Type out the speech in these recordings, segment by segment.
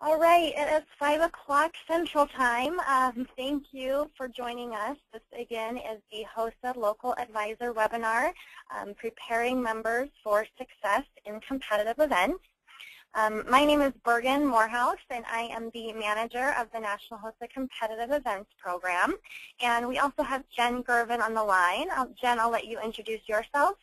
All right, it is 5 o'clock Central Time. Thank you for joining us. This, again, is the HOSA Local Advisor webinar, Preparing Members for Success in Competitive Events. My name is Bergen Morehouse, and I am the manager of the National HOSA Competitive Events Program. And we also have Jen Gervin on the line. Jen, I'll let you introduce yourself.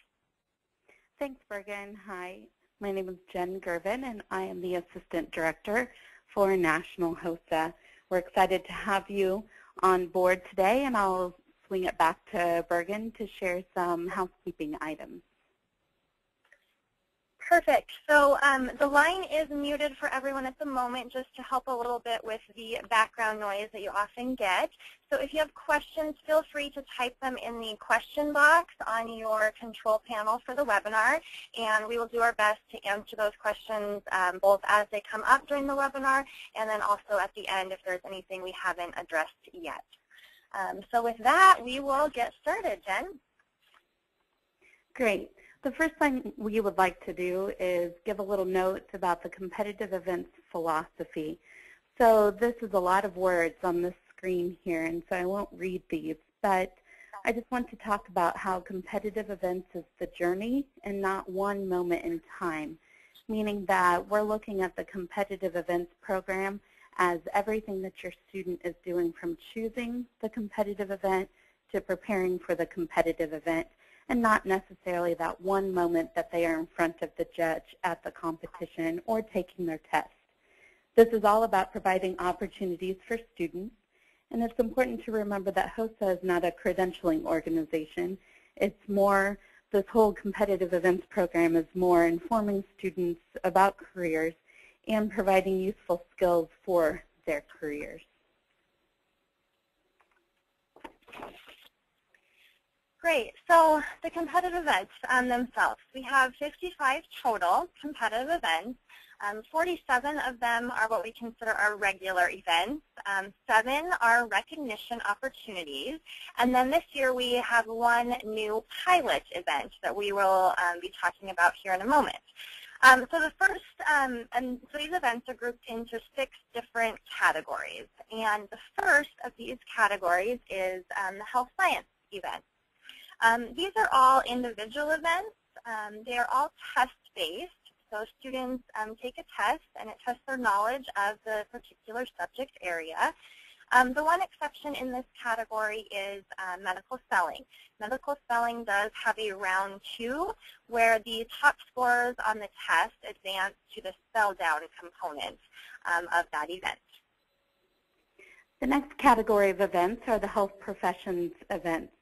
Thanks, Bergen. Hi, my name is Jen Gervin, and I am the Assistant Director for National HOSA. We're excited to have you on board today, and I'll swing it back to Bergen to share some housekeeping items. Perfect. So the line is muted for everyone at the moment just to help a little bit with the background noise that you often get. So if you have questions, feel free to type them in the question box on your control panel for the webinar, and we will do our best to answer those questions both as they come up during the webinar and then also at the end if there's anything we haven't addressed yet. So with that, we will get started. Jen? Great. The first thing we would like to do is give a little note about the competitive events philosophy. So this is a lot of words on this screen here, and so I won't read these, but I just want to talk about how competitive events is the journey and not one moment in time, meaning that we're looking at the competitive events program as everything that your student is doing from choosing the competitive event to preparing for the competitive event, and not necessarily that one moment that they are in front of the judge at the competition or taking their test. This is all about providing opportunities for students, and it's important to remember that HOSA is not a credentialing organization. It's more, this whole competitive events program is more informing students about careers and providing useful skills for their careers. Great. So the competitive events themselves, we have 55 total competitive events. 47 of them are what we consider our regular events. 7 are recognition opportunities. And then this year we have one new pilot event that we will be talking about here in a moment. So the first, and so these events are grouped into 6 different categories. And the first of these categories is the health science event. These are all individual events. They are all test-based, so students take a test and it tests their knowledge of the particular subject area. The one exception in this category is medical spelling. Medical spelling does have a round 2 where the top scorers on the test advance to the spell down component of that event. The next category of events are the health professions events.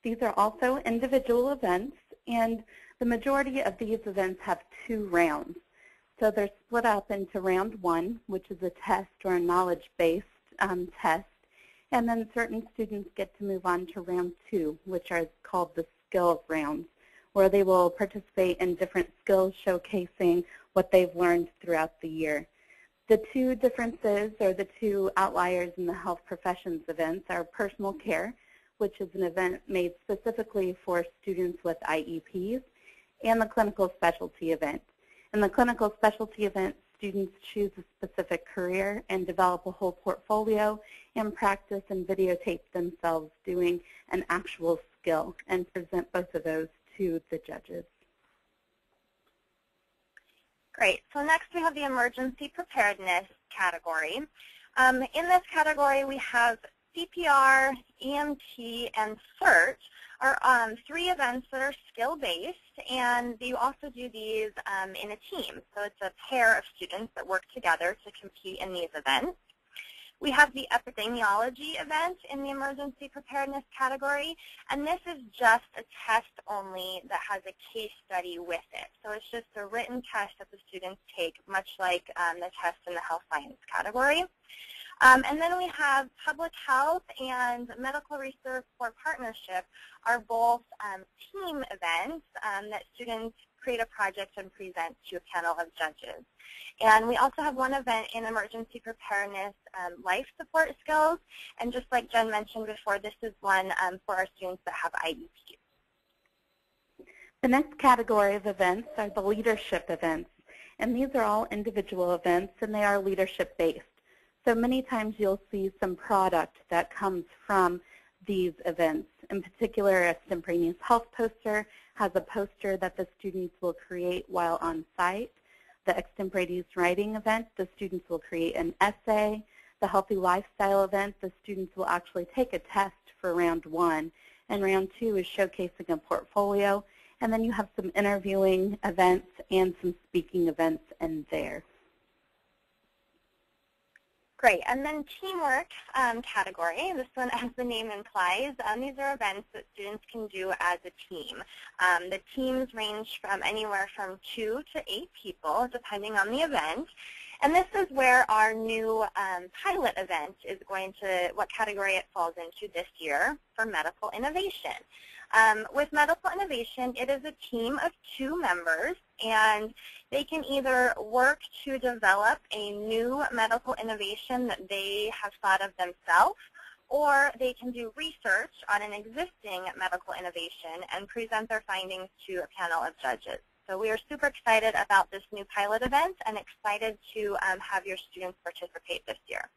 These are also individual events, and the majority of these events have 2 rounds. So they're split up into round 1, which is a test or a knowledge-based test, and then certain students get to move on to round 2, which are called the skills rounds, where they will participate in different skills showcasing what they've learned throughout the year. The 2 differences, or the 2 outliers in the health professions events, are personal care, which is an event made specifically for students with IEPs, and the clinical specialty event. In the clinical specialty event, students choose a specific career and develop a whole portfolio and practice and videotape themselves doing an actual skill and present both of those to the judges. Great. So next we have the emergency preparedness category. In this category we have CPR, EMT, and CERT are 3 events that are skill-based, and you also do these in a team. So it's a pair of students that work together to compete in these events. We have the epidemiology event in the emergency preparedness category, and this is just a test only that has a case study with it. So it's just a written test that the students take, much like the test in the health science category. And then we have public health and medical research for partnership are both team events that students create a project and present to a panel of judges. And we also have one event in emergency preparedness, life support skills. And just like Jen mentioned before, this is one for our students that have IEPs. The next category of events are the leadership events. And these are all individual events, and they are leadership-based. So many times you'll see some product that comes from these events. In particular, a extemporaneous health poster has a poster that the students will create while on site. The extemporaneous writing event, the students will create an essay. The healthy lifestyle event, the students will actually take a test for round 1. And round 2 is showcasing a portfolio. And then you have some interviewing events and some speaking events in there. Great. And then teamwork category. This one, as the name implies, these are events that students can do as a team. The teams range from anywhere from 2 to 8 people, depending on the event. And this is where our new pilot event is going to, what category it falls into this year for medical innovation. With medical innovation, it is a team of 2 members, and they can either work to develop a new medical innovation that they have thought of themselves, or they can do research on an existing medical innovation and present their findings to a panel of judges. So we are super excited about this new pilot event and excited to have your students participate this year.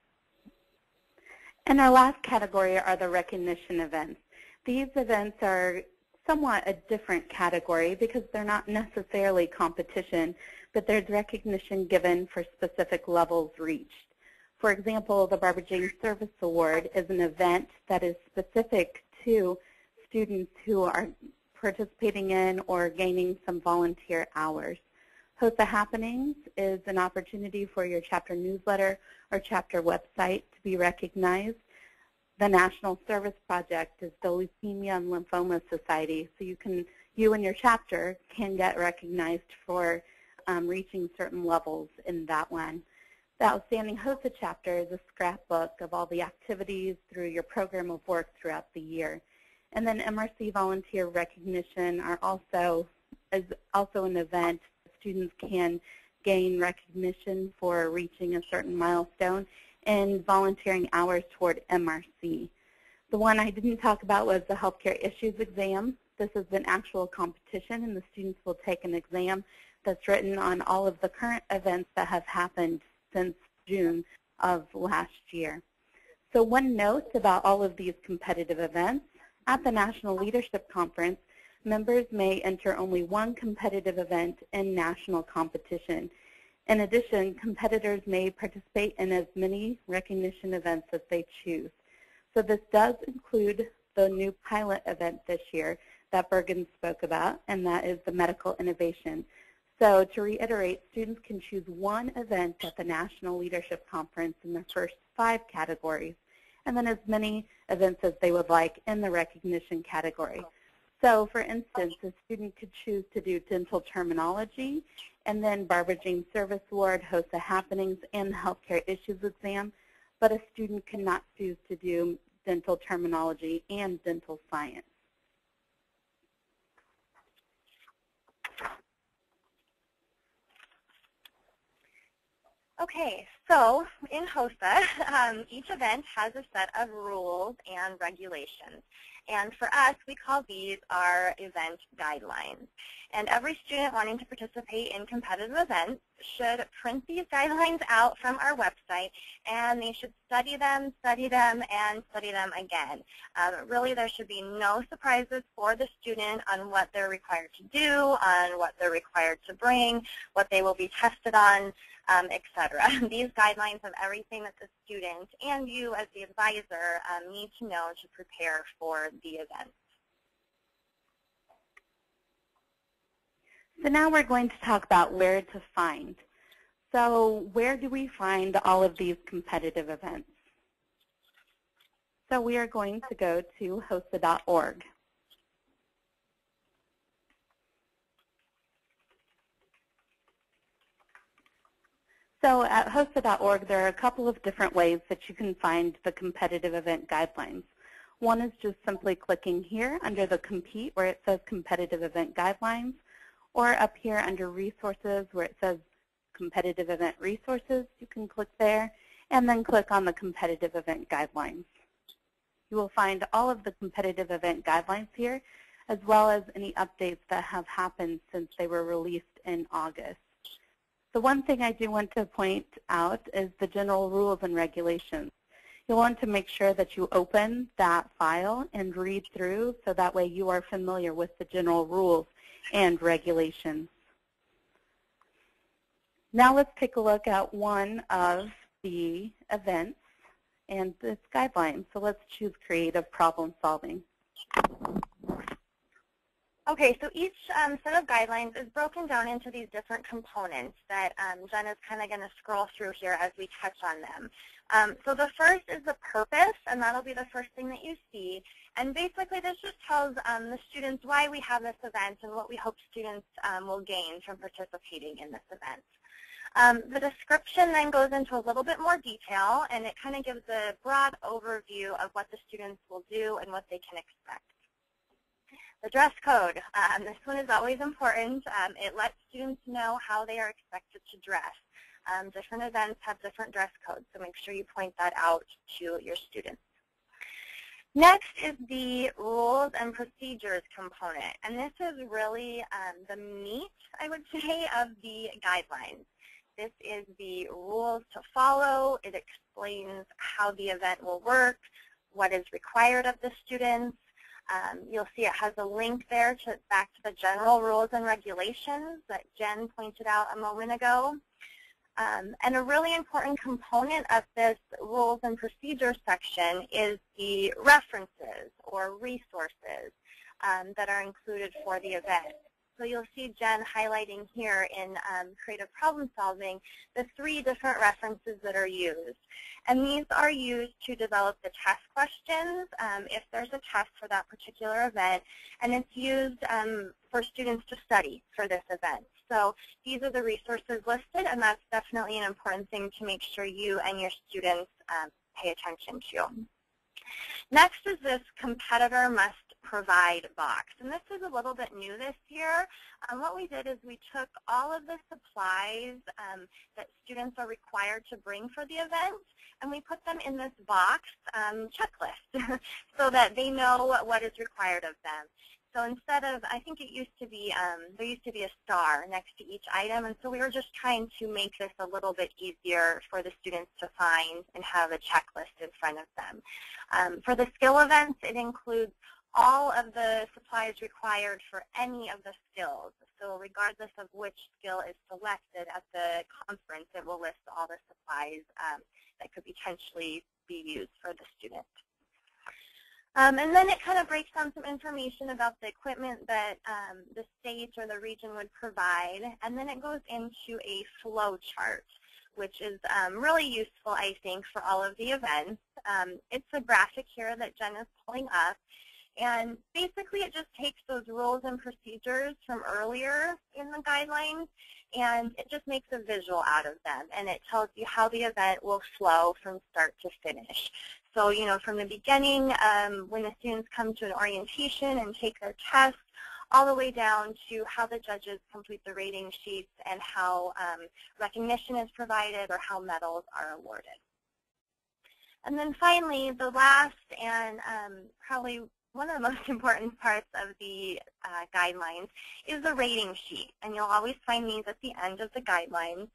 And our last category are the recognition events. These events are somewhat a different category because they're not necessarily competition, but there's recognition given for specific levels reached. For example, the Barbara Jane Service Award is an event that is specific to students who are participating in or gaining some volunteer hours. HOSA Happenings is an opportunity for your chapter newsletter or chapter website to be recognized. The National Service Project is the Leukemia and Lymphoma Society, so you and your chapter can get recognized for reaching certain levels in that one. The Outstanding HOSA chapter is a scrapbook of all the activities through your program of work throughout the year. And then MRC volunteer recognition is also an event. Students can gain recognition for reaching a certain milestone and volunteering hours toward MRC. The one I didn't talk about was the healthcare issues exam. This is an actual competition, and the students will take an exam that's written on all of the current events that have happened since June of last year. So one note about all of these competitive events, at the National Leadership Conference, members may enter only one competitive event in national competition. In addition, competitors may participate in as many recognition events as they choose. So this does include the new pilot event this year that Bergen spoke about, and that is the medical innovation. So to reiterate, students can choose one event at the National Leadership Conference in the first 5 categories, and then as many events as they would like in the recognition category. So for instance, a student could choose to do dental terminology, and then Barbara Jane Service Award, HOSA Happenings, and the Healthcare Issues exam, but a student cannot choose to do dental terminology and dental science. Okay, so in HOSA, each event has a set of rules and regulations. And for us, we call these our event guidelines. And every student wanting to participate in competitive events should print these guidelines out from our website, and they should study them, and study them again. Really, there should be no surprises for the student on what they're required to do, on what they're required to bring, what they will be tested on, etc. These guidelines have everything that the student and you as the advisor need to know to prepare for the event. So now we're going to talk about where to find. So where do we find all of these competitive events? So we are going to go to HOSA.org. So at HOSA.org, there are a couple of different ways that you can find the competitive event guidelines. One is just simply clicking here under the Compete where it says Competitive Event Guidelines, or up here under Resources where it says Competitive Event Resources. You can click there and then click on the Competitive Event Guidelines. You will find all of the competitive event guidelines here, as well as any updates that have happened since they were released in August. The one thing I do want to point out is the general rules and regulations. You'll want to make sure that you open that file and read through so that way you are familiar with the general rules and regulations. Now let's take a look at one of the events and this guideline. So let's choose creative problem solving. Okay, so each set of guidelines is broken down into these different components that Jen is kind of going to scroll through here as we touch on them. So the first is the purpose, and that'll be the first thing that you see. And basically this just tells the students why we have this event and what we hope students will gain from participating in this event. The description then goes into a little bit more detail, and it kind of gives a broad overview of what the students will do and what they can expect. The dress code, this one is always important. It lets students know how they are expected to dress. Different events have different dress codes, so make sure you point that out to your students. Next is the rules and procedures component, and this is really the meat, I would say, of the guidelines. This is the rules to follow. It explains how the event will work, what is required of the students. You'll see it has a link there back to the general rules and regulations that Jen pointed out a moment ago. And a really important component of this rules and procedures section is the references or resources that are included for the event. So you'll see Jen highlighting here in creative problem solving the 3 different references that are used. And these are used to develop the test questions if there's a test for that particular event. And it's used for students to study for this event. So these are the resources listed, and that's definitely an important thing to make sure you and your students pay attention to. Next is this competitor must provide box, and this is a little bit new this year. What we did is we took all of the supplies that students are required to bring for the event, and we put them in this box checklist so that they know what is required of them. So instead of, I think it used to be, there used to be a star next to each item, and so we were just trying to make this a little bit easier for the students to find and have a checklist in front of them. For the skill events, it includes all of the supplies required for any of the skills. So regardless of which skill is selected at the conference, it will list all the supplies that could potentially be used for the student. And then it kind of breaks down some information about the equipment that the state or the region would provide, and then it goes into a flow chart, which is really useful, I think, for all of the events. It's a graphic here that Jen is pulling up, and basically it just takes those rules and procedures from earlier in the guidelines, and it just makes a visual out of them, and it tells you how the event will flow from start to finish. So, you know, from the beginning, when the students come to an orientation and take their test, all the way down to how the judges complete the rating sheets and how recognition is provided or how medals are awarded. And then finally, the last and probably one of the most important parts of the guidelines is the rating sheet, and you'll always find these at the end of the guidelines.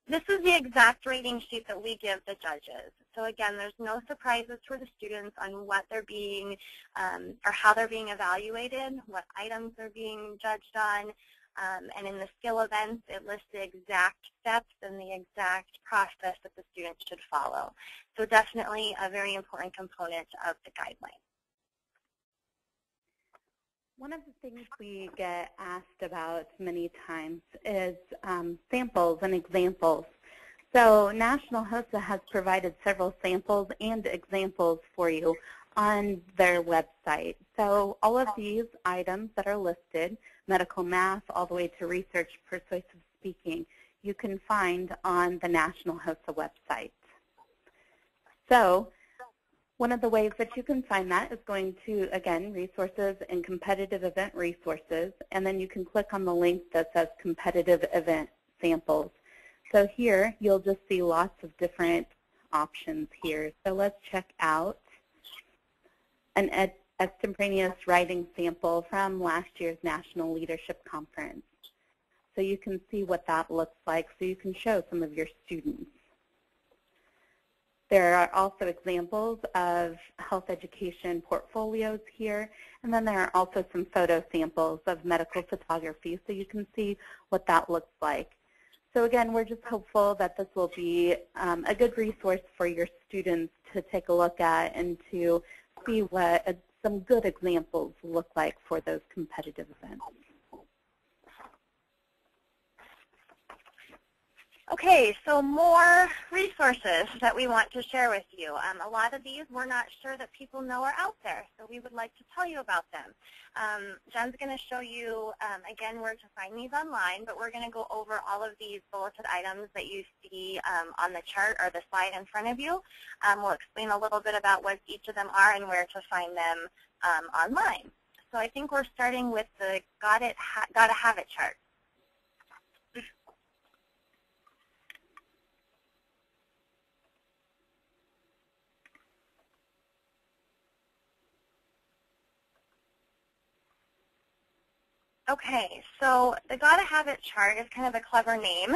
This is the exact rating sheet that we give the judges. So again, there's no surprises for the students on what they're being or how they're being evaluated, what items they're being judged on, and in the skill events, it lists the exact steps and the exact process that the students should follow. So definitely a very important component of the guidelines. One of the things we get asked about many times is samples and examples. So National HOSA has provided several samples and examples for you on their website. So all of these items that are listed, medical math all the way to research persuasive speaking, you can find on the National HOSA website. So one of the ways that you can find that is going to, again, resources and competitive event resources, and then you can click on the link that says competitive event samples. So here you'll just see lots of different options here. So let's check out an extemporaneous writing sample from last year's National Leadership Conference. so you can see what that looks like so you can show some of your students. There are also examples of health education portfolios here, and then there are also some photo samples of medical photography so you can see what that looks like. So again, we're just hopeful that this will be a good resource for your students to take a look at and to see what some good examples look like for those competitive events. Okay, so more resources that we want to share with you. A lot of these we're not sure that people know are out there, so we would like to tell you about them. Jen's going to show you, again, where to find these online, but we're going to go over all of these bulleted items that you see on the chart or the slide in front of you. We'll explain a little bit about what each of them are and where to find them online. So I think we're starting with the Gotta Have It chart. Okay, so the Gotta Have It chart is kind of a clever name,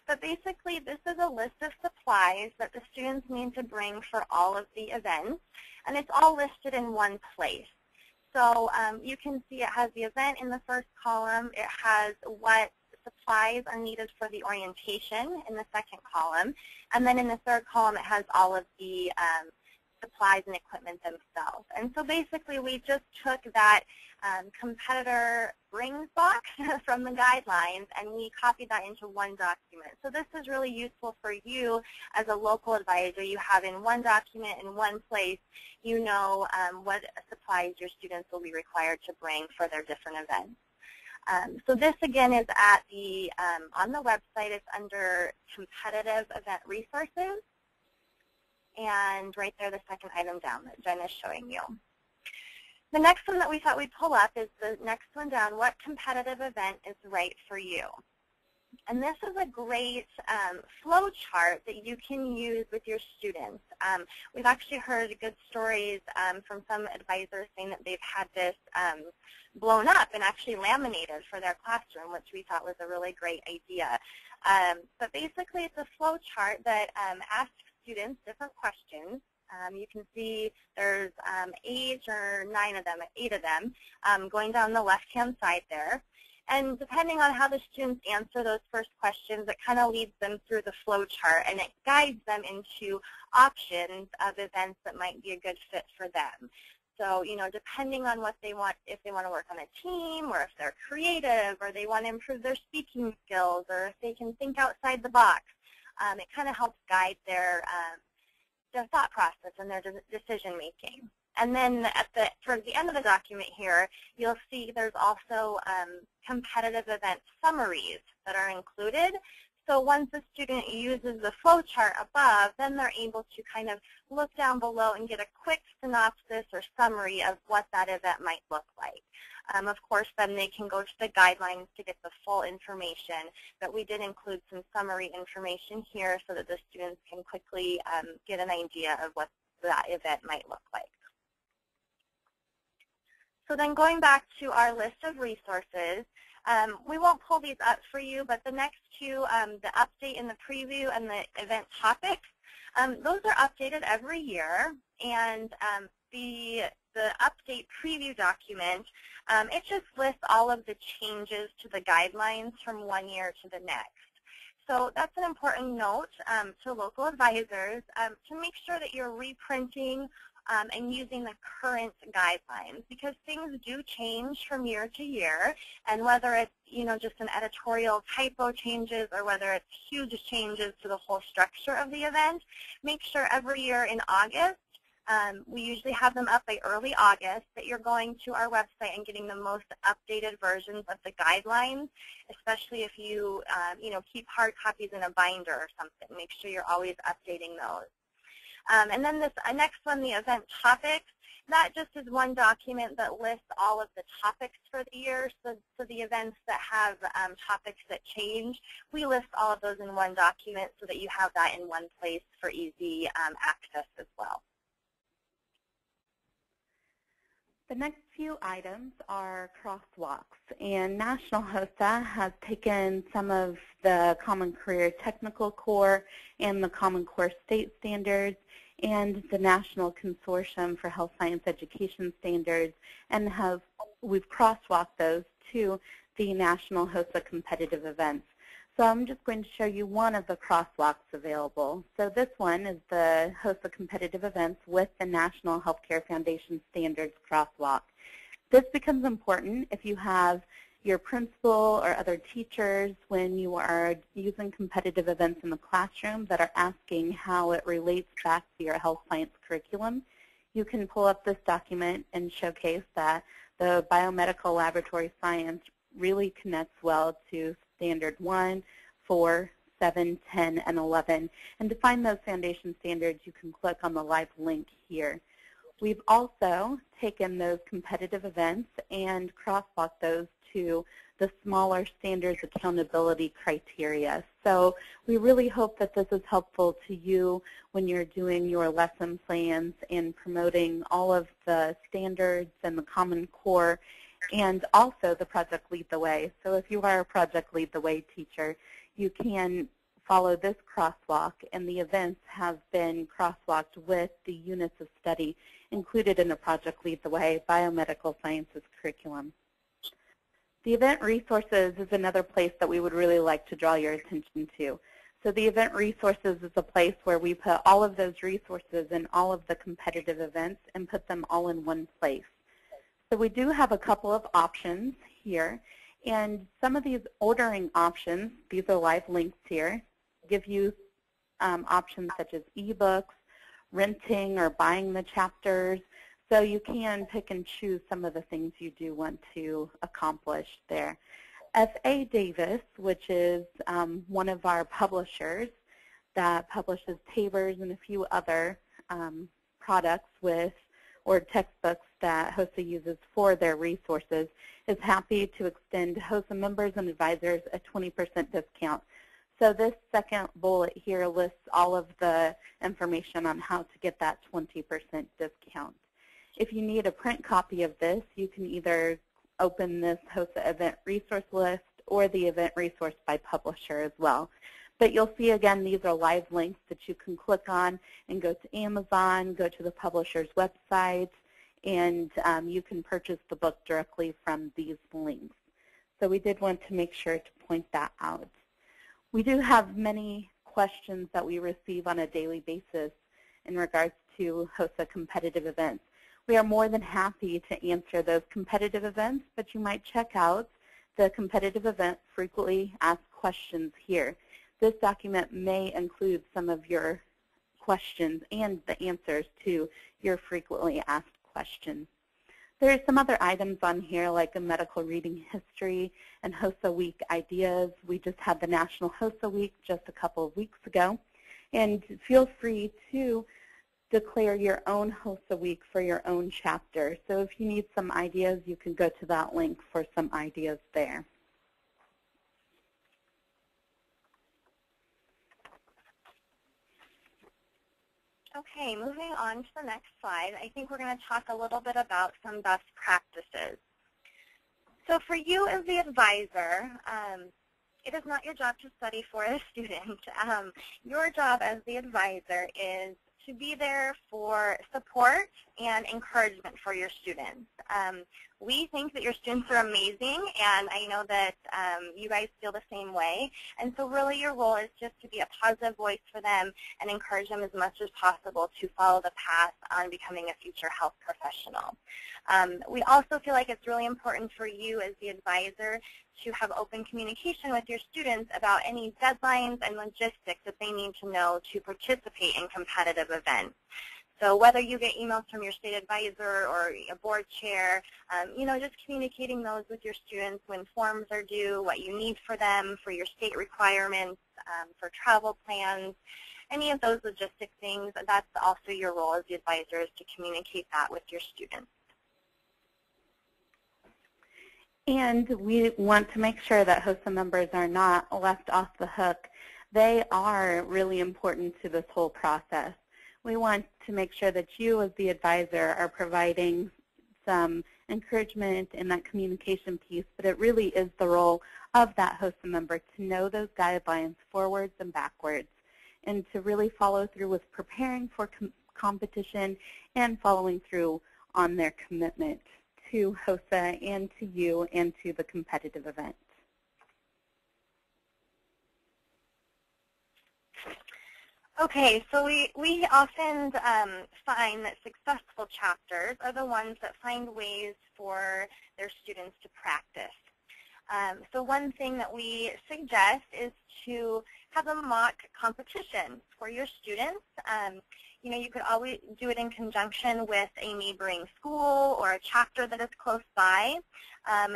but basically this is a list of supplies that the students need to bring for all of the events, and it's all listed in one place. So you can see it has the event in the first column, it has what supplies are needed for the orientation in the second column, and then in the third column it has all of the supplies and equipment themselves. And so basically we just took that competitor brings box from the guidelines and we copied that into one document. So this is really useful for you as a local advisor. You have in one document, in one place, you know what supplies your students will be required to bring for their different events. So this again is at the on the website. It's under competitive event resources. And right there, the second item down that Jen is showing you. The next one that we thought we'd pull up is the next one down, what competitive event is right for you? And this is a great flow chart that you can use with your students. We've actually heard good stories from some advisors saying that they've had this blown up and actually laminated for their classroom, which we thought was a really great idea. But basically, it's a flow chart that asks students different questions. You can see there's 8 or 9 of them, 8 of them, going down the left-hand side there. And depending on how the students answer those first questions, it kind of leads them through the flow chart, and it guides them into options of events that might be a good fit for them. So, you know, depending on what they want, if they want to work on a team, or if they're creative, or they want to improve their speaking skills, or if they can think outside the box, it kind of helps guide their thought process and their decision making. And then towards the end of the document here, you'll see there's also competitive event summaries that are included. So once the student uses the flow chart above, then they're able to kind of look down below and get a quick synopsis or summary of what that event might look like. Of course, then they can go to the guidelines to get the full information, but we did include some summary information here so that the students can quickly get an idea of what that event might look like. So then going back to our list of resources, we won't pull these up for you, but the next two, the update and the preview and the event topics, those are updated every year. And the update preview document, it just lists all of the changes to the guidelines from one year to the next. So that's an important note to local advisors to make sure that you're reprinting and using the current guidelines, because things do change from year to year, and whether it's, you know, just an editorial typo changes or whether it's huge changes to the whole structure of the event, make sure every year in August, we usually have them up by early August, that you're going to our website and getting the most updated versions of the guidelines, especially if you, you know, keep hard copies in a binder or something. Make sure you're always updating those. And then this next one, the event topics, that just is one document that lists all of the topics for the year. So the events that have topics that change, we list all of those in one document so that you have that in one place for easy access as well. The next few items are crosswalks, and National HOSA has taken some of the Common Career Technical Core and the Common Core State Standards and the National Consortium for Health Science Education Standards, and we've crosswalked those to the National HOSA competitive events. So I'm just going to show you one of the crosswalks available. So this one is the HOSA competitive events with the National Healthcare Foundation Standards crosswalk. This becomes important if you have your principal or other teachers when you are using competitive events in the classroom that are asking how it relates back to your health science curriculum. You can pull up this document and showcase that the biomedical laboratory science really connects well to Standard 1, 4, 7, 10, and 11. And to find those foundation standards, you can click on the live link here. We've also taken those competitive events and crosswalked those to the smaller standards accountability criteria. So we really hope that this is helpful to you when you're doing your lesson plans and promoting all of the standards and the Common Core and also the Project Lead the Way. So if you are a Project Lead the Way teacher, you can follow this crosswalk, and the events have been crosswalked with the units of study included in the Project Lead the Way Biomedical Sciences curriculum. The event resources is another place that we would really like to draw your attention to. So the event resources is a place where we put all of those resources in all of the competitive events and put them all in one place. So we do have a couple of options here, and some of these ordering options, these are live links here, give you options such as ebooks, renting or buying the chapters, so you can pick and choose some of the things you do want to accomplish there. F.A. Davis, which is one of our publishers that publishes Tabers and a few other products or textbooks that HOSA uses for their resources, is happy to extend HOSA members and advisors a 20% discount. So this second bullet here lists all of the information on how to get that 20% discount. If you need a print copy of this, you can either open this HOSA event resource list or the event resource by publisher as well. But you'll see, again, these are live links that you can click on and go to Amazon, go to the publisher's website, and you can purchase the book directly from these links. So we did want to make sure to point that out. We do have many questions that we receive on a daily basis in regards to HOSA competitive events. We are more than happy to answer those competitive events, but you might check out the competitive event frequently asked questions here. This document may include some of your questions and the answers to your frequently asked questions. There are some other items on here like a medical reading history and HOSA Week ideas. We just had the National HOSA Week just a couple of weeks ago. And feel free to declare your own HOSA Week for your own chapter. So if you need some ideas, you can go to that link for some ideas there. Okay, moving on to the next slide, I think we're going to talk a little bit about some best practices. So for you as the advisor, it is not your job to study for a student. Your job as the advisor is to be there for support and encouragement for your students. We think that your students are amazing, and I know that you guys feel the same way. And so really your role is just to be a positive voice for them and encourage them as much as possible to follow the path on becoming a future health professional. We also feel like it's really important for you as the advisor to have open communication with your students about any deadlines and logistics that they need to know to participate in competitive events. So whether you get emails from your state advisor or a board chair, just communicating those with your students when forms are due, what you need for them, for your state requirements, for travel plans, any of those logistic things, that's also your role as the advisor, is to communicate that with your students. And we want to make sure that HOSA members are not left off the hook. They are really important to this whole process. We want to make sure that you as the advisor are providing some encouragement and that communication piece, but it really is the role of that HOSA member to know those guidelines forwards and backwards and to really follow through with preparing for competition and following through on their commitment to HOSA and to you and to the competitive event. Okay, so we often find that successful chapters are the ones that find ways for their students to practice. So one thing that we suggest is to have a mock competition for your students. You know, you could always do it in conjunction with a neighboring school or a chapter that is close by.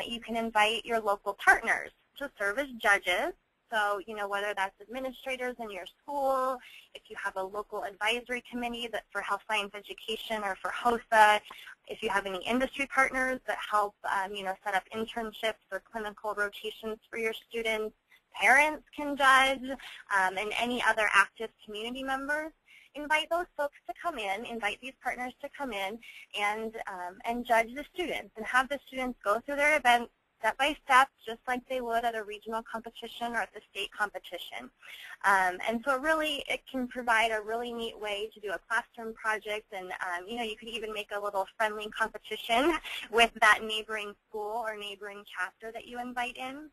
You can invite your local partners to serve as judges. So, you know, whether that's administrators in your school, if you have a local advisory committee that for health science education or for HOSA, if you have any industry partners that help, you know, set up internships or clinical rotations for your students, parents can judge, and any other active community members. Invite those folks to come in, invite these partners to come in and judge the students and have the students go through their events step by step, just like they would at a regional competition or at the state competition. And so really, it can provide a really neat way to do a classroom project, and you know, you could even make a little friendly competition with that neighboring school or neighboring chapter that you invite in.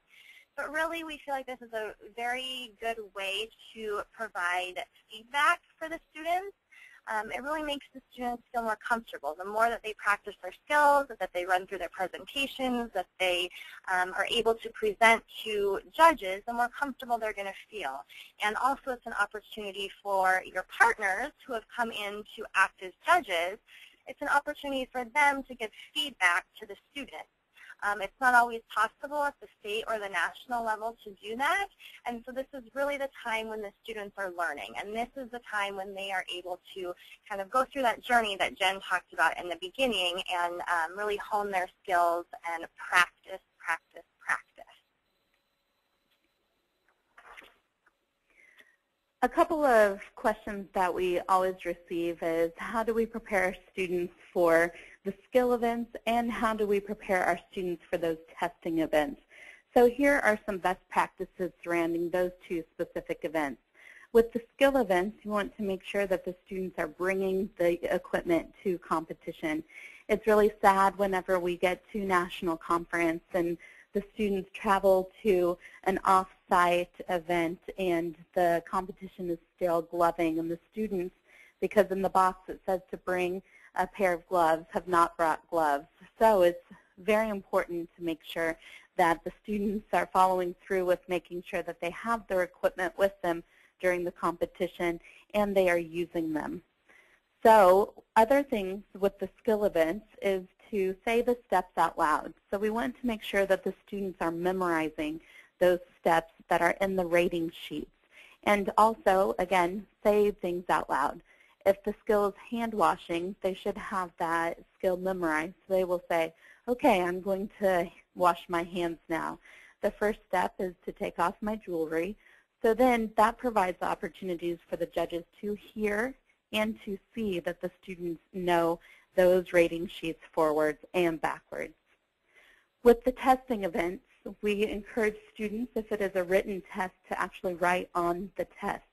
But really, we feel like this is a very good way to provide feedback for the students. It really makes the students feel more comfortable. The more that they practice their skills, that they run through their presentations, that they are able to present to judges, the more comfortable they're going to feel. And also it's an opportunity for your partners who have come in to act as judges. It's an opportunity for them to give feedback to the students. It's not always possible at the state or the national level to do that, and so this is really the time when the students are learning, and this is the time when they are able to kind of go through that journey that Jen talked about in the beginning and really hone their skills and practice, practice, practice. A couple of questions that we always receive is how do we prepare our students for the skill events and how do we prepare our students for those testing events? So here are some best practices surrounding those two specific events. With the skill events, you want to make sure that the students are bringing the equipment to competition. It's really sad whenever we get to national conference and the students travel to an off-site event and the competition is still gloving, and the students, because in the box it says to bring a pair of gloves, have not brought gloves. So it's very important to make sure that the students are following through with making sure that they have their equipment with them during the competition and they are using them. So other things with the skill events is to say the steps out loud. So we want to make sure that the students are memorizing those steps that are in the rating sheets. And also, again, say things out loud. If the skill is hand washing, they should have that skill memorized. So they will say, okay, I'm going to wash my hands now. The first step is to take off my jewelry. So then that provides opportunities for the judges to hear and to see that the students know those rating sheets forwards and backwards. With the testing events, we encourage students, if it is a written test, to actually write on the test.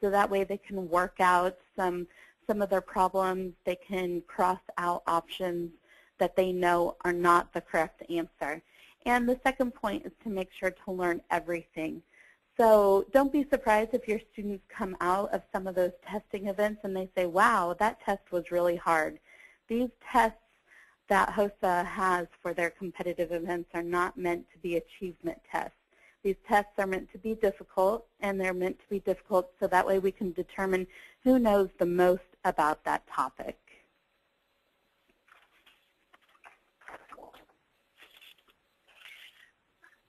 So that way they can work out some of their problems. They can cross out options that they know are not the correct answer. And the second point is to make sure to learn everything. So don't be surprised if your students come out of some of those testing events and they say, wow, that test was really hard. These tests that HOSA has for their competitive events are not meant to be achievement tests. These tests are meant to be difficult, and they're meant to be difficult so that way we can determine who knows the most about that topic.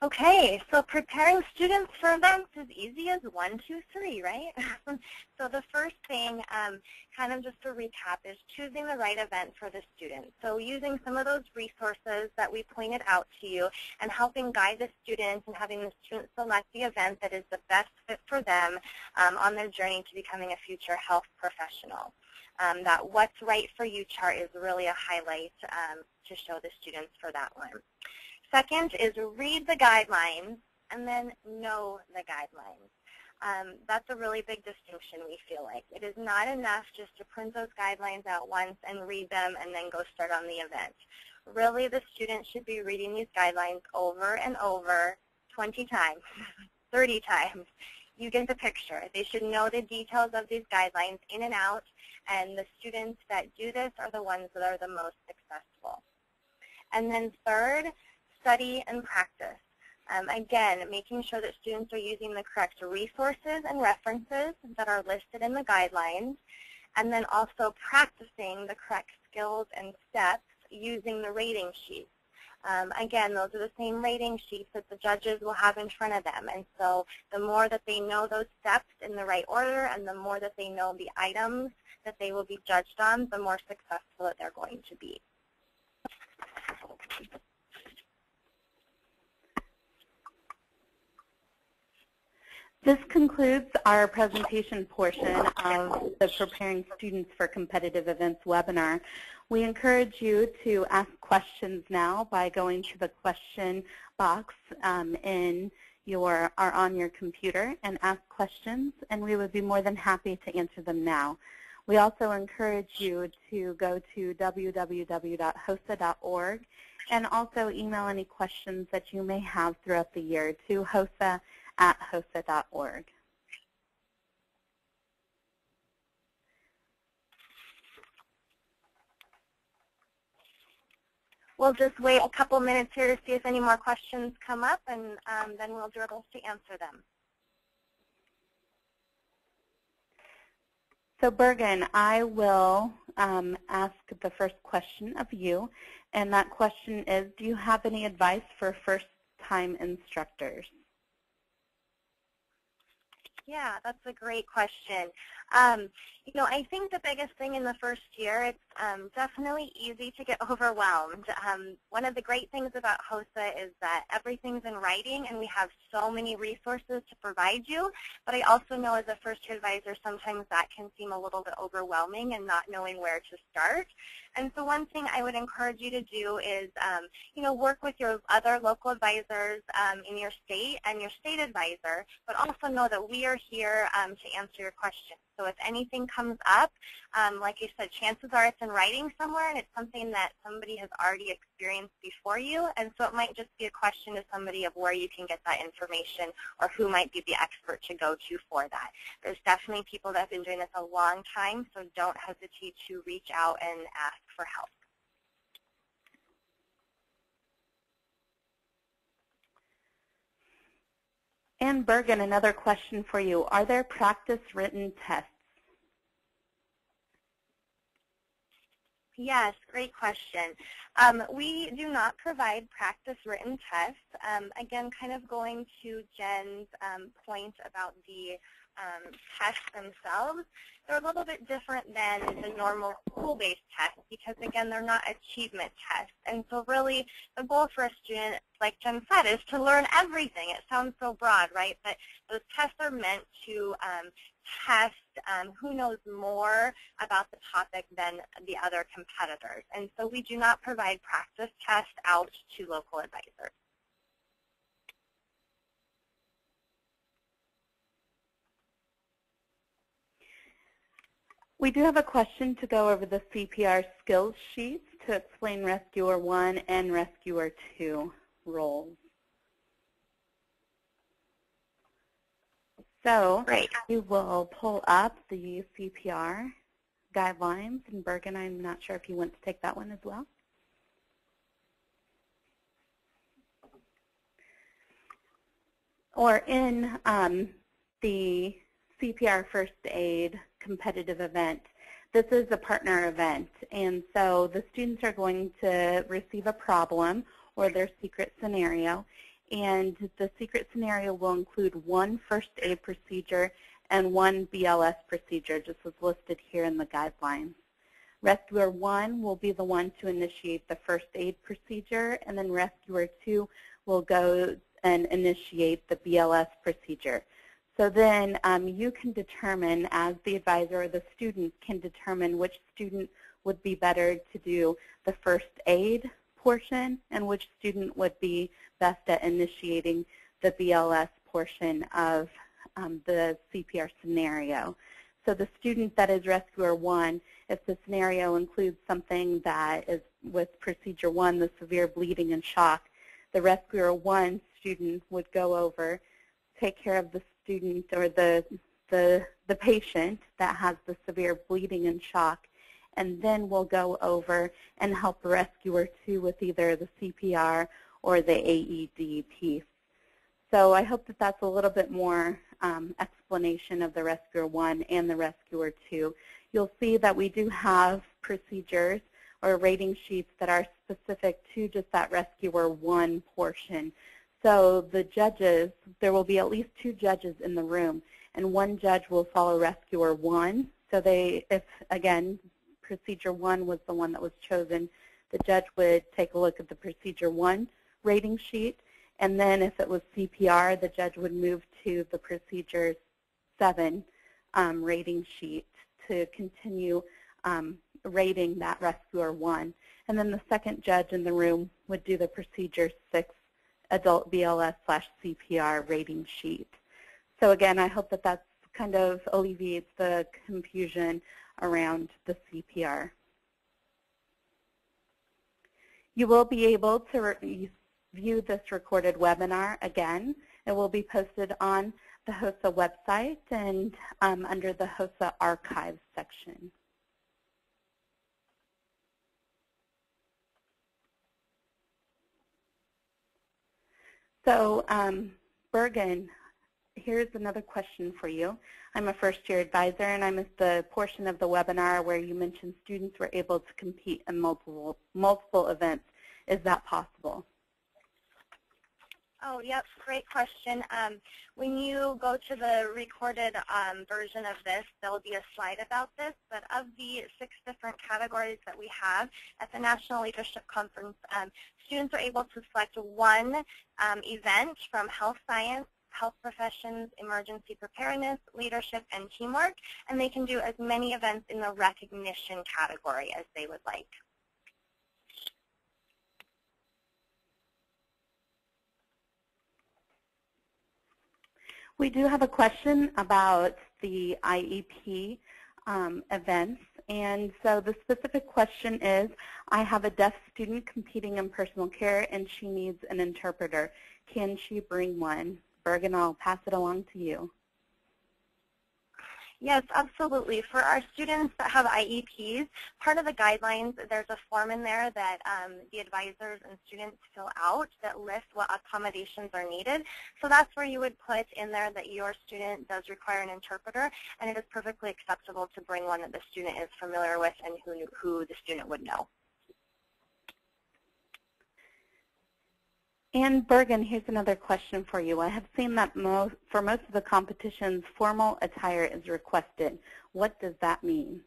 Okay, so preparing students for events is easy as 1, 2, 3, right? So the first thing, kind of just to recap, is choosing the right event for the student. So using some of those resources that we pointed out to you and helping guide the students and having the students select the event that is the best fit for them on their journey to becoming a future health professional. That what's right for you chart is really a highlight to show the students for that one. Second is read the guidelines and then know the guidelines. That's a really big distinction, we feel like. It is not enough just to print those guidelines out once and read them and then go start on the event. Really, the student should be reading these guidelines over and over 20 times, 30 times. You get the picture. They should know the details of these guidelines in and out, and the students that do this are the ones that are the most successful. And then third, study and practice. Again, making sure that students are using the correct resources and references that are listed in the guidelines, and then also practicing the correct skills and steps using the rating sheets. Again, those are the same rating sheets that the judges will have in front of them, and so the more that they know those steps in the right order and the more that they know the items that they will be judged on, the more successful that they're going to be. This concludes our presentation portion of the Preparing Students for Competitive Events webinar. We encourage you to ask questions now by going to the question box on your computer and ask questions, and we would be more than happy to answer them now. We also encourage you to go to www.hosa.org and also email any questions that you may have throughout the year to hosa@hosa.org. We'll just wait a couple minutes here to see if any more questions come up, and then we'll do our best to answer them. So Bergen, I will ask the first question of you, and that question is, do you have any advice for first-time instructors? Yeah, that's a great question. You know, I think the biggest thing in the first year, it's definitely easy to get overwhelmed. One of the great things about HOSA is that everything's in writing and we have so many resources to provide you, but I also know as a first-year advisor sometimes that can seem a little bit overwhelming and not knowing where to start. And so one thing I would encourage you to do is, you know, work with your other local advisors in your state and your state advisor, but also know that we are here to answer your questions. So if anything comes up, like you said, chances are it's in writing somewhere and it's something that somebody has already experienced before you, and so it might just be a question to somebody of where you can get that information or who might be the expert to go to for that. There's definitely people that have been doing this a long time, so don't hesitate to reach out and ask for help. And Bergen, another question for you. Are there practice written tests? Yes, great question. We do not provide practice written tests. Again, kind of going to Jen's point about the tests themselves, they're a little bit different than the normal school-based tests because, again, they're not achievement tests. And so really the goal for a student, like Jen said, is to learn everything. It sounds so broad, right? But those tests are meant to test who knows more about the topic than the other competitors. And so we do not provide practice tests out to local advisors. We do have a question to go over the CPR skills sheets to explain Rescuer 1 and Rescuer 2 roles. So we will pull up the CPR guidelines, and Bergen, I'm not sure if you want to take that one as well. Or in the CPR First Aid competitive event, this is a partner event, and so the students are going to receive a problem or their secret scenario, and the secret scenario will include one first aid procedure and one BLS procedure, just as listed here in the guidelines. Rescuer 1 will be the one to initiate the first aid procedure, and then Rescuer 2 will go and initiate the BLS procedure. So then you can determine, as the advisor or the student can determine which student would be better to do the first aid portion and which student would be best at initiating the BLS portion of the CPR scenario. So the student that is Rescuer 1, if the scenario includes something that is with Procedure 1, the severe bleeding and shock, the Rescuer 1 student would go over, take care of the student or the patient that has the severe bleeding and shock, and then we'll go over and help Rescuer 2 with either the CPR or the AED piece. So I hope that that's a little bit more explanation of the Rescuer 1 and the Rescuer 2. You'll see that we do have procedures or rating sheets that are specific to just that Rescuer 1 portion. So the judges, there will be at least 2 judges in the room, and one judge will follow Rescuer 1. So if, again, Procedure 1 was the one that was chosen, the judge would take a look at the Procedure 1 rating sheet, and then if it was CPR, the judge would move to the Procedure 7 rating sheet to continue rating that Rescuer 1. And then the second judge in the room would do the Procedure 6 adult BLS/CPR rating sheet. So again, I hope that that's kind of alleviates the confusion around the CPR. You will be able to view this recorded webinar again. It will be posted on the HOSA website and under the HOSA archives section. So Bergen, here's another question for you. I'm a first-year advisor, and I'm at the portion of the webinar where you mentioned students were able to compete in multiple events. Is that possible? Oh, yep, great question. When you go to the recorded version of this, there will be a slide about this, but of the 6 different categories that we have at the National Leadership Conference, students are able to select one event from health science, health professions, emergency preparedness, leadership, and teamwork, and they can do as many events in the recognition category as they would like. We do have a question about the IEP events, and so the specific question is, I have a deaf student competing in personal care and she needs an interpreter. Can she bring one? Bergen, I'll pass it along to you. Yes, absolutely. For our students that have IEPs, part of the guidelines, there's a form in there that the advisors and students fill out that lists what accommodations are needed. So that's where you would put in there that your student does require an interpreter, and it is perfectly acceptable to bring one that the student is familiar with and who the student would know. And Bergen, here's another question for you. I have seen that for most of the competitions, formal attire is requested. What does that mean?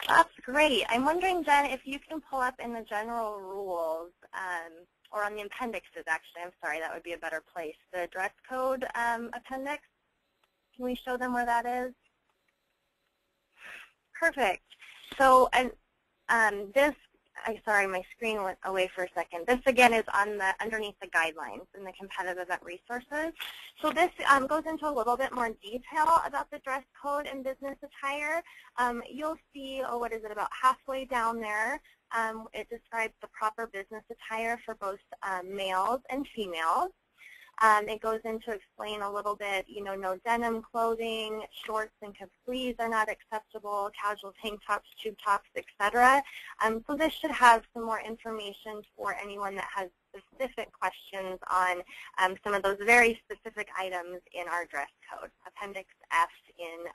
That's great. I'm wondering, Jen, if you can pull up in the general rules, or on the appendixes, actually. I'm sorry, that would be a better place. The dress code appendix. Can we show them where that is? Perfect. So, sorry, my screen went away for a second. This, again, is on underneath the guidelines in the competitive event resources. So this goes into a little bit more detail about the dress code and business attire. You'll see, what is it, about halfway down there, it describes the proper business attire for both males and females. It goes into explain a little bit, no denim clothing, shorts and capris are not acceptable, casual tank tops, tube tops, etc. So this should have some more information for anyone that has specific questions on some of those very specific items in our dress code, Appendix F in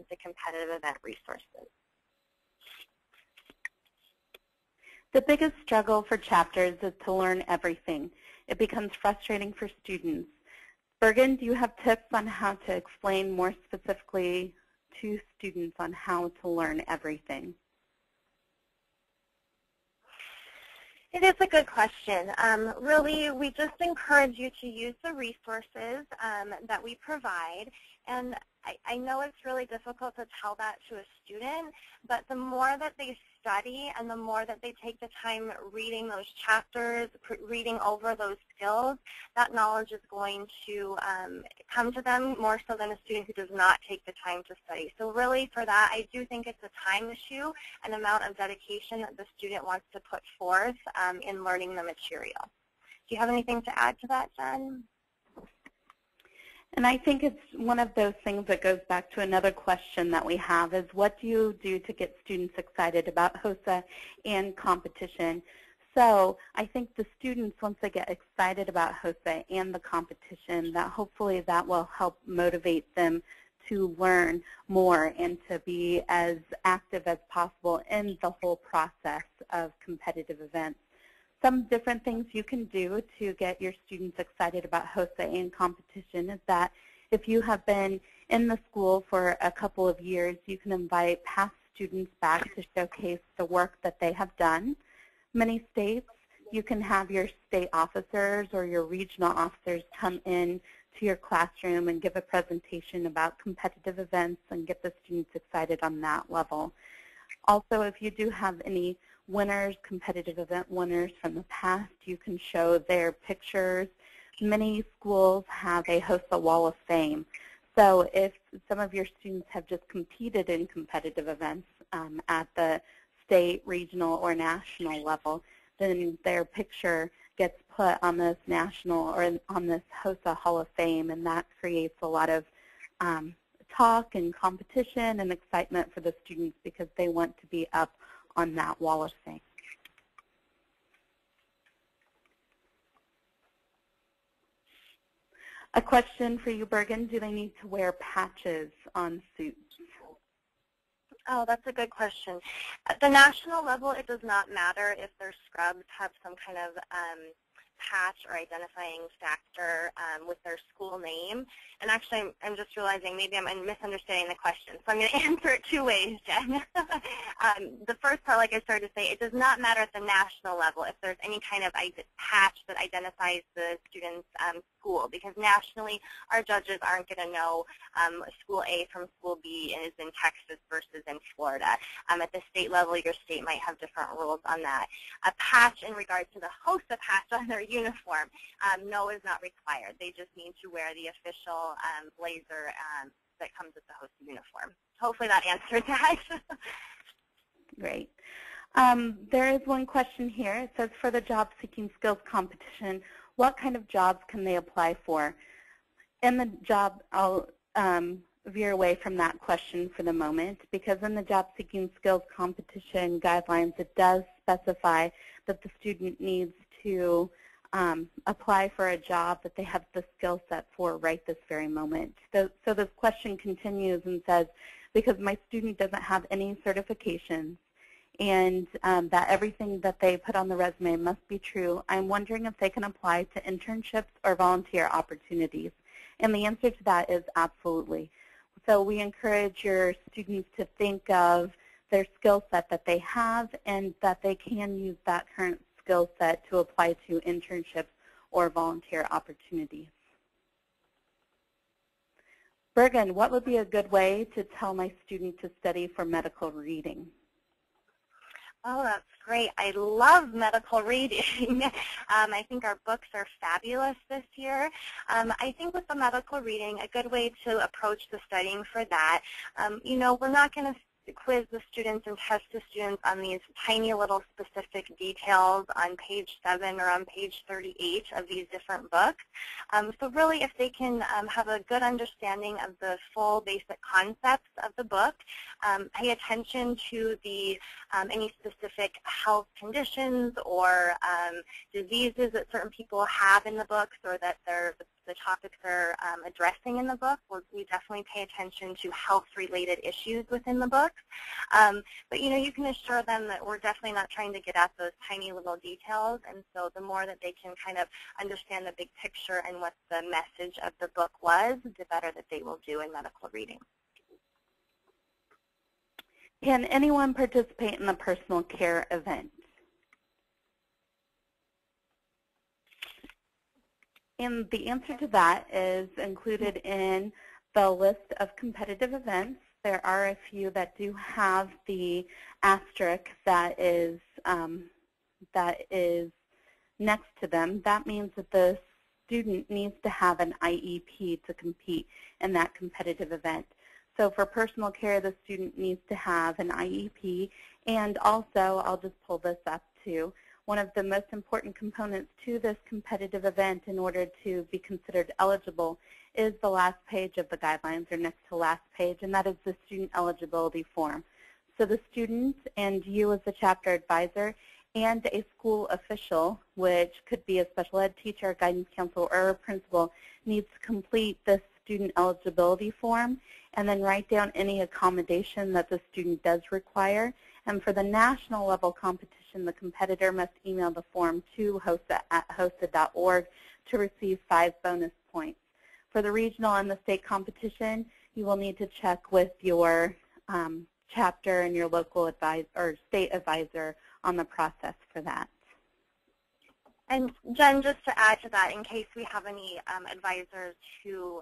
the competitive event resources. The biggest struggle for chapters is to learn everything. it becomes frustrating for students. Bergen, do you have tips on how to explain more specifically to students on how to learn everything? It is a good question. Really, we just encourage you to use the resources that we provide. And I know it's really difficult to tell that to a student, but the more that they study and the more that they take the time reading those chapters, reading over those skills, that knowledge is going to come to them more so than a student who does not take the time to study. So really for that, I do think it's a time issue, an amount of dedication that the student wants to put forth in learning the material. Do you have anything to add to that, Jen? And I think it's one of those things that goes back to another question that we have is what do you do to get students excited about HOSA and competition? So I think the students, once they get excited about HOSA and the competition, that hopefully that will help motivate them to learn more and to be as active as possible in the whole process of competitive events. Some different things you can do to get your students excited about HOSA and competition is that if you have been in the school for a couple of years, you can invite past students back to showcase the work that they have done. Many states, you can have your state officers or your regional officers come in to your classroom and give a presentation about competitive events and get the students excited on that level. Also, if you do have any winners, competitive event winners from the past, you can show their pictures. Many schools have a HOSA Wall of Fame. So if some of your students have just competed in competitive events at the state, regional, or national level, then their picture gets put on this national or on this HOSA Hall of Fame, and that creates a lot of talk and competition and excitement for the students because they want to be up on that wall of fame. A question for you, Bergen. Do they need to wear patches on suits? Oh, that's a good question. At the national level, it does not matter if their scrubs have some kind of patch or identifying factor with their school name. And actually, I'm just realizing maybe I'm misunderstanding the question. So I'm going to answer it two ways, Jen. The first part, like I started to say, it does not matter at the national level if there's any kind of patch that identifies the student's school, because nationally, our judges aren't going to know school A from school B and is in Texas versus in Florida. At the state level, your state might have different rules on that. A patch in regards to the HOSA patch on their uniform, no, is not required. They just need to wear the official blazer that comes with the HOSA uniform. Hopefully that answered that. Great. There is one question here. It says, for the job seeking skills competition, what kind of jobs can they apply for? In the job, I'll veer away from that question for the moment, because in the job seeking skills competition guidelines, it does specify that the student needs to apply for a job that they have the skill set for right this very moment. So this question continues and says, because my student doesn't have any certifications and that everything that they put on the resume must be true, I'm wondering if they can apply to internships or volunteer opportunities. And the answer to that is absolutely. So we encourage your students to think of their skill set that they have and that they can use that current skill set to apply to internships or volunteer opportunities. Bergen, what would be a good way to tell my student to study for medical reading? Oh, that's great. I love medical reading. I think our books are fabulous this year. I think with the medical reading, a good way to approach the studying for that, you know, we're not going to quiz the students and test the students on these tiny little specific details on page 7 or on page 38 of these different books. So really, if they can have a good understanding of the full basic concepts of the book, pay attention to the any specific health conditions or diseases that certain people have in the books, or that the the topics they're addressing in the book. We definitely pay attention to health-related issues within the books. But you can assure them that we're definitely not trying to get at those tiny little details, and so the more that they can kind of understand the big picture and what the message of the book was, the better that they will do in medical reading. Can anyone participate in the personal care event? And the answer to that is included in the list of competitive events. There are a few that do have the asterisk that is next to them. That means that the student needs to have an IEP to compete in that competitive event. So for personal care, the student needs to have an IEP, and also, I'll just pull this up too, one of the most important components to this competitive event in order to be considered eligible is the last page of the guidelines, or next to last page, and that is the student eligibility form. So the student and you as the chapter advisor and a school official, which could be a special ed teacher, guidance counselor, or a principal, needs to complete this student eligibility form and then write down any accommodation that the student does require. And for the national level competition, the competitor must email the form to HOSA@HOSA.org to receive 5 bonus points. For the regional and the state competition, you will need to check with your chapter and your local advisor or state advisor on the process for that. And Jen, just to add to that, in case we have any advisors who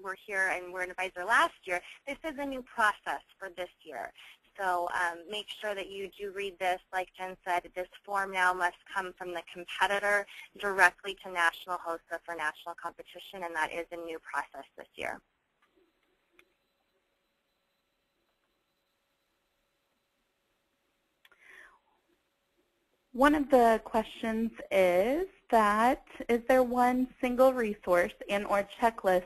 were here and were an advisor last year, this is a new process for this year. So make sure that you do read this. Like Jen said, this form now must come from the competitor directly to National HOSA for national competition, and that is a new process this year. One of the questions is that, is there one single resource and or checklist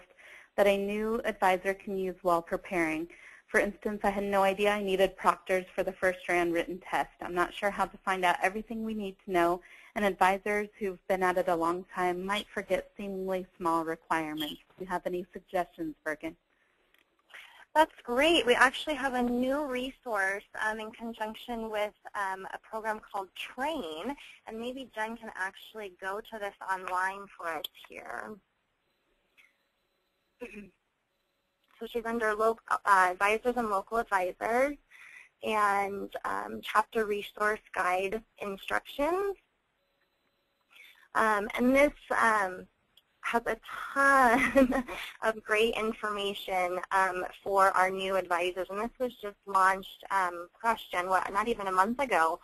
that a new advisor can use while preparing? For instance, I had no idea I needed proctors for the first round written test. I'm not sure how to find out everything we need to know, and advisors who've been at it a long time might forget seemingly small requirements. Do you have any suggestions, Bergen? That's great. We actually have a new resource in conjunction with a program called Train, and maybe Jen can actually go to this online for us here. So she's under advisors and local advisors and chapter resource guide instructions. And this has a ton of great information for our new advisors. And this was just launched, gosh, Jen, not even a month ago.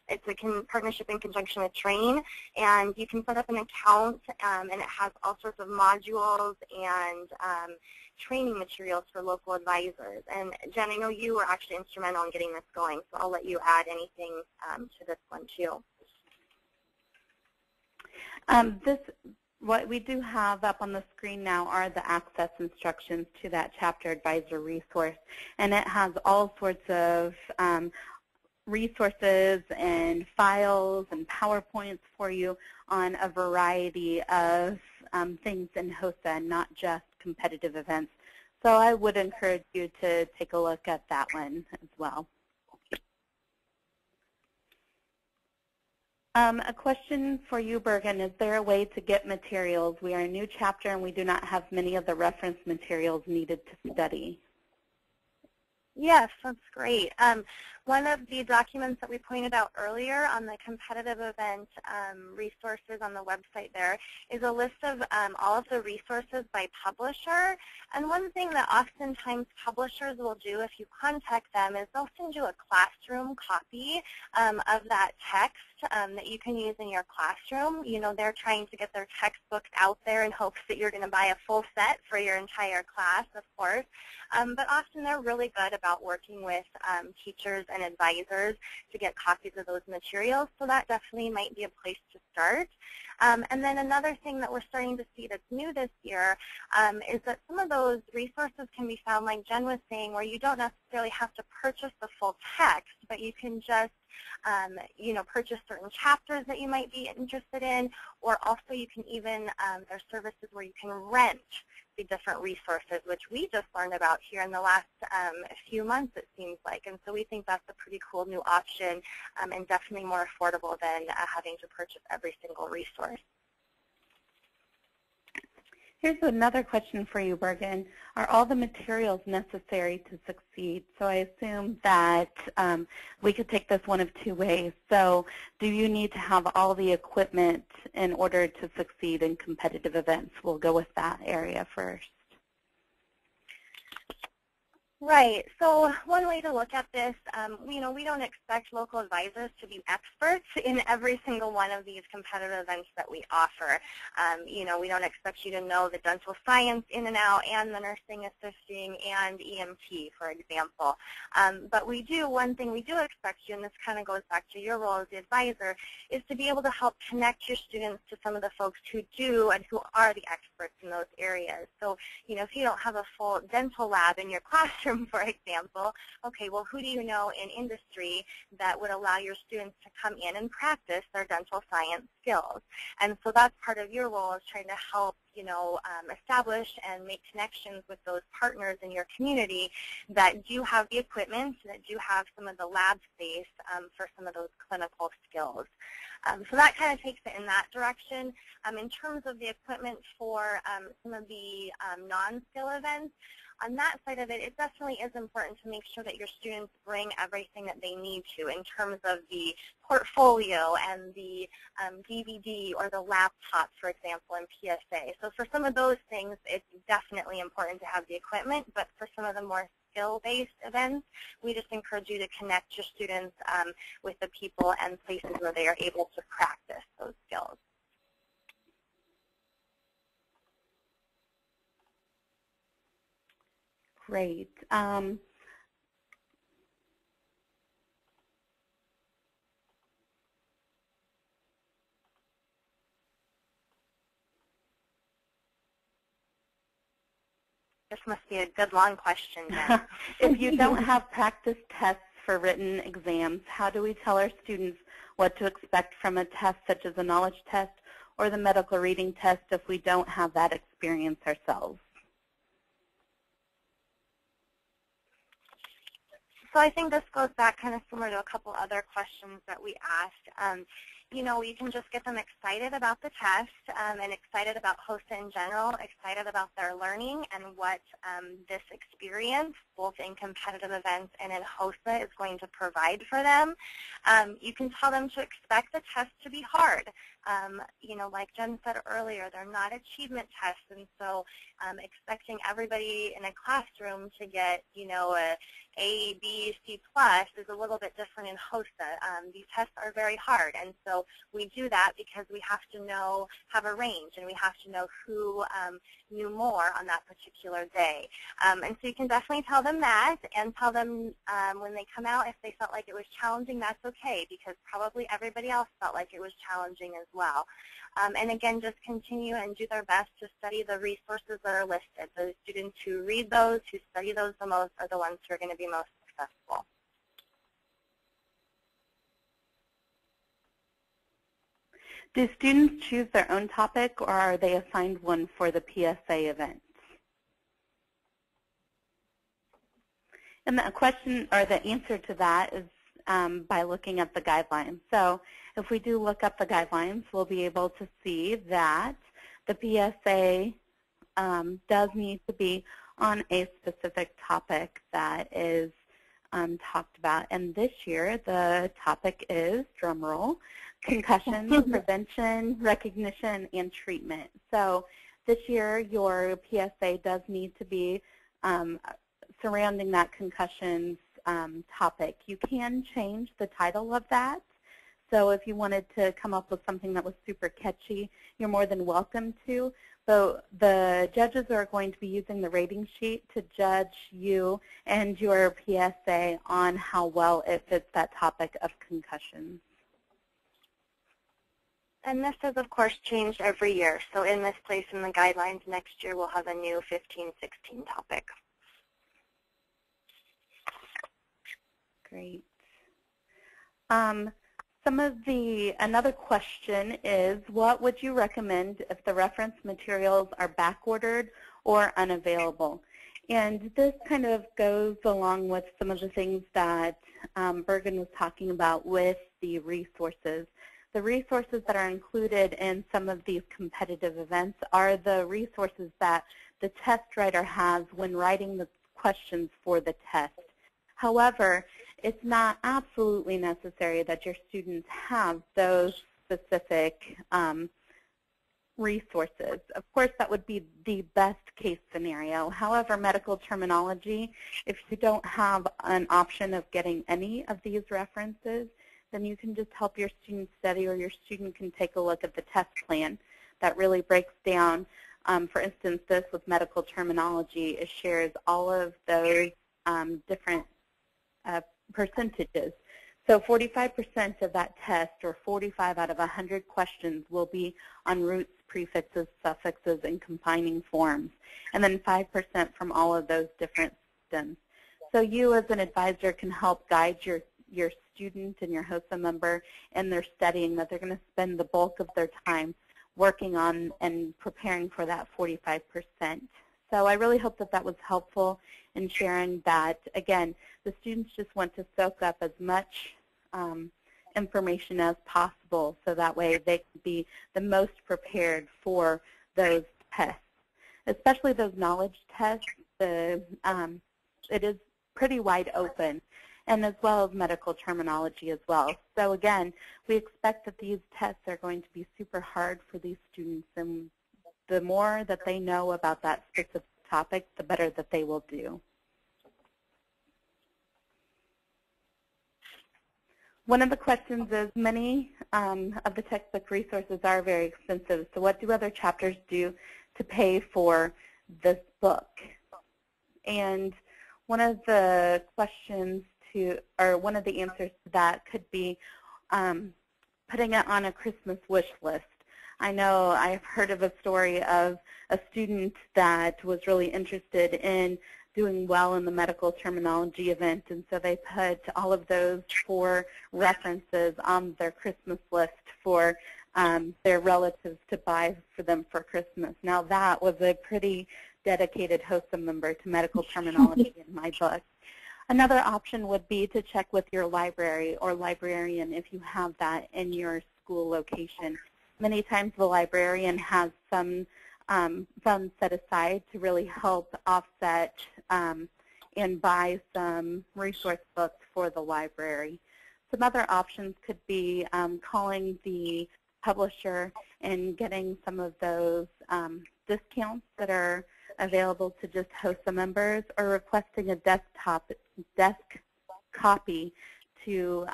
It's a partnership in conjunction with Train, and you can set up an account, and it has all sorts of modules and training materials for local advisors. And Jen, I know you were actually instrumental in getting this going, so I'll let you add anything to this one too. What we do have up on the screen now are the access instructions to that chapter advisor resource, and it has all sorts of resources and files and PowerPoints for you on a variety of things in HOSA, not just competitive events. So I would encourage you to take a look at that one as well. A question for you, Bergen. Is there a way to get materials? We are a new chapter and we do not have many of the reference materials needed to study. Yes, that's great. One of the documents that we pointed out earlier on the competitive event resources on the website there is a list of all of the resources by publisher. And one thing that oftentimes publishers will do if you contact them is they'll send you a classroom copy of that text that you can use in your classroom. You know, they're trying to get their textbooks out there in hopes that you're going to buy a full set for your entire class, of course. But often they're really good about working with teachers and advisors to get copies of those materials, so that definitely might be a place to start. And then another thing that we're starting to see that's new this year is that some of those resources can be found, like Jen was saying, where you don't necessarily necessarily have to purchase the full text, but you can just purchase certain chapters that you might be interested in, or also you can even, there's services where you can rent the different resources, which we just learned about here in the last few months, it seems like. And so we think that's a pretty cool new option and definitely more affordable than having to purchase every single resource. Here's another question for you, Bergen. Are all the materials necessary to succeed? So I assume that we could take this one of two ways. So do you need to have all the equipment in order to succeed in competitive events? We'll go with that area first. Right. So one way to look at this, we don't expect local advisors to be experts in every single one of these competitive events that we offer. We don't expect you to know the dental science in and out and the nursing assisting and EMT, for example. But one thing we do expect you, and this kind of goes back to your role as the advisor, is to be able to help connect your students to some of the folks who do and who are the experts in those areas. So, if you don't have a full dental lab in your classroom, for example, okay, well, who do you know in industry that would allow your students to come in and practice their dental science skills? And so that's part of your role, is trying to help establish and make connections with those partners in your community that do have the equipment, that do have some of the lab space for some of those clinical skills. So that kind of takes it in that direction. In terms of the equipment for some of the non-skill events, on that side of it, it definitely is important to make sure that your students bring everything that they need to in terms of the portfolio and the DVD or the laptop, for example, in PSA. So for some of those things, it's definitely important to have the equipment, but for some of the more skill-based events, we just encourage you to connect your students with the people and places where they are able to practice those skills. Great. This must be a good long question, Jen. If you don't have practice tests for written exams, how do we tell our students what to expect from a test such as a knowledge test or the medical reading test if we don't have that experience ourselves? So I think this goes back kind of similar to a couple other questions that we asked. You can just get them excited about the test and excited about HOSA in general, excited about their learning and what this experience, both in competitive events and in HOSA, is going to provide for them. You can tell them to expect the test to be hard. Like Jen said earlier, they're not achievement tests, and so expecting everybody in a classroom to get, A, B, C+ is a little bit different in HOSA. These tests are very hard, and so we do that because we have to have a range, and we have to know who knew more on that particular day. And so you can definitely tell them that, and tell them when they come out, if they felt like it was challenging, that's okay, because probably everybody else felt like it was challenging as well. And again, just continue and do their best to study the resources that are listed. The students who read those, who study those the most, are the ones who are going to be most successful. Do students choose their own topic, or are they assigned one for the PSA events? And the question, or the answer to that, is by looking at the guidelines. So if we do look up the guidelines, we'll be able to see that the PSA does need to be on a specific topic that is talked about. And this year, the topic is, drumroll, concussion prevention, recognition, and treatment. So this year, your PSA does need to be surrounding that concussions topic. You can change the title of that. So if you wanted to come up with something that was super catchy, you're more than welcome to. So the judges are going to be using the rating sheet to judge you and your PSA on how well it fits that topic of concussions. And this has, of course, changed every year. So in this place in the guidelines, next year we'll have a new 15-16 topic. Great. Another question is, what would you recommend if the reference materials are backordered or unavailable? And this kind of goes along with some of the things that Bergen was talking about with the resources. The resources that are included in some of these competitive events are the resources that the test writer has when writing the questions for the test. However, it's not absolutely necessary that your students have those specific resources. Of course, that would be the best case scenario. However, medical terminology, if you don't have an option of getting any of these references, then you can just help your student study, or your student can take a look at the test plan that really breaks down. For instance, this with medical terminology, it shares all of those different percentages. So 45% of that test, or 45 out of 100 questions, will be on roots, prefixes, suffixes, and combining forms, and then 5% from all of those different systems. So you as an advisor can help guide your student and your HOSA member in their studying, that they're going to spend the bulk of their time working on and preparing for that 45%. So I really hope that that was helpful in sharing that, again, the students just want to soak up as much information as possible, so that way they can be the most prepared for those tests, especially those knowledge tests. It is pretty wide open, and as well as medical terminology as well. So again, we expect that these tests are going to be super hard for these students, and the more that they know about that specific topic, the better that they will do. One of the questions is, many of the textbook resources are very expensive, so what do other chapters do to pay for this book? And one of the questions or one of the answers to that could be putting it on a Christmas wish list. I know I've heard of a story of a student that was really interested in doing well in the medical terminology event, and so they put all of those 4 references on their Christmas list for their relatives to buy for them for Christmas. Now that was a pretty dedicated HOSA member to medical terminology in my book. Another option would be to check with your library or librarian if you have that in your school location. Many times the librarian has some funds set aside to really help offset and buy some resource books for the library. Some other options could be calling the publisher and getting some of those discounts that are available to just HOSA members, or requesting a desk copy to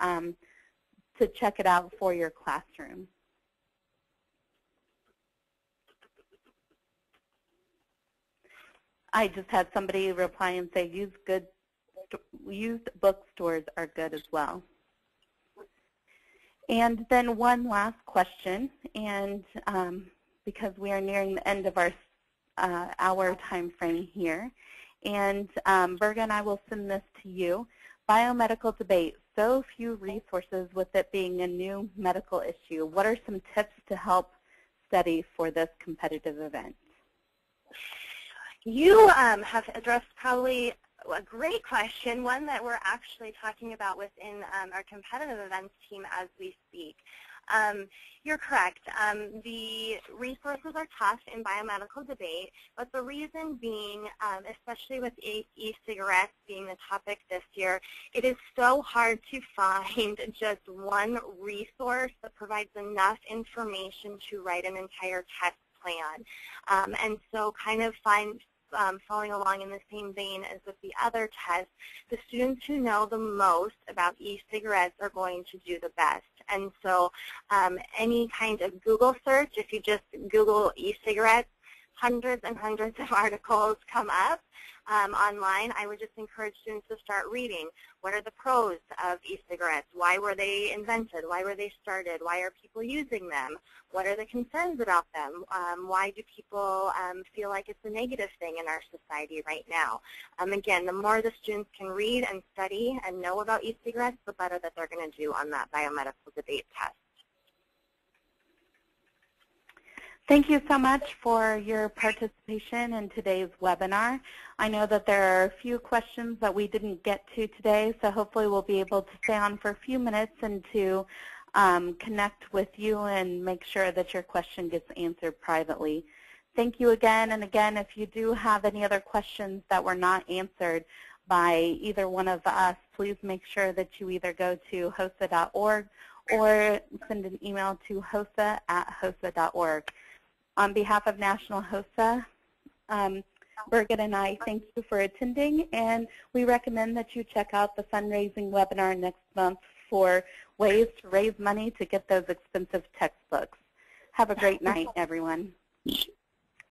check it out for your classroom. I just had somebody reply and say used bookstores are good as well. And then one last question, and because we are nearing the end of our time frame here, and Bergen, I will send this to you. Biomedical Debate, so few resources with it being a new medical issue. What are some tips to help study for this competitive event? You have addressed probably a great question, one that we're actually talking about within our competitive events team as we speak. You're correct. The resources are tough in Biomedical Debate, but the reason being, especially with e-cigarettes being the topic this year, it is so hard to find just one resource that provides enough information to write an entire test plan. And so kind of following along in the same vein as with the other tests, the students who know the most about e-cigarettes are going to do the best. And so any kind of Google search, if you just Google e-cigarettes, hundreds and hundreds of articles come up. online, I would just encourage students to start reading. What are the pros of e-cigarettes? Why were they invented? Why were they started? Why are people using them? What are the concerns about them? Why do people feel like it's a negative thing in our society right now? Again, the more the students can read and study and know about e-cigarettes, the better that they're going to do on that biomedical debate test. Thank you so much for your participation in today's webinar. I know that there are a few questions that we didn't get to today, so hopefully we'll be able to stay on for a few minutes and to connect with you and make sure that your question gets answered privately. Thank you again, and again, if you do have any other questions that were not answered by either one of us, please make sure that you either go to HOSA.org or send an email to HOSA@HOSA.org. On behalf of National HOSA, Birgit and I thank you for attending, and we recommend that you check out the fundraising webinar next month for ways to raise money to get those expensive textbooks. Have a great night, everyone.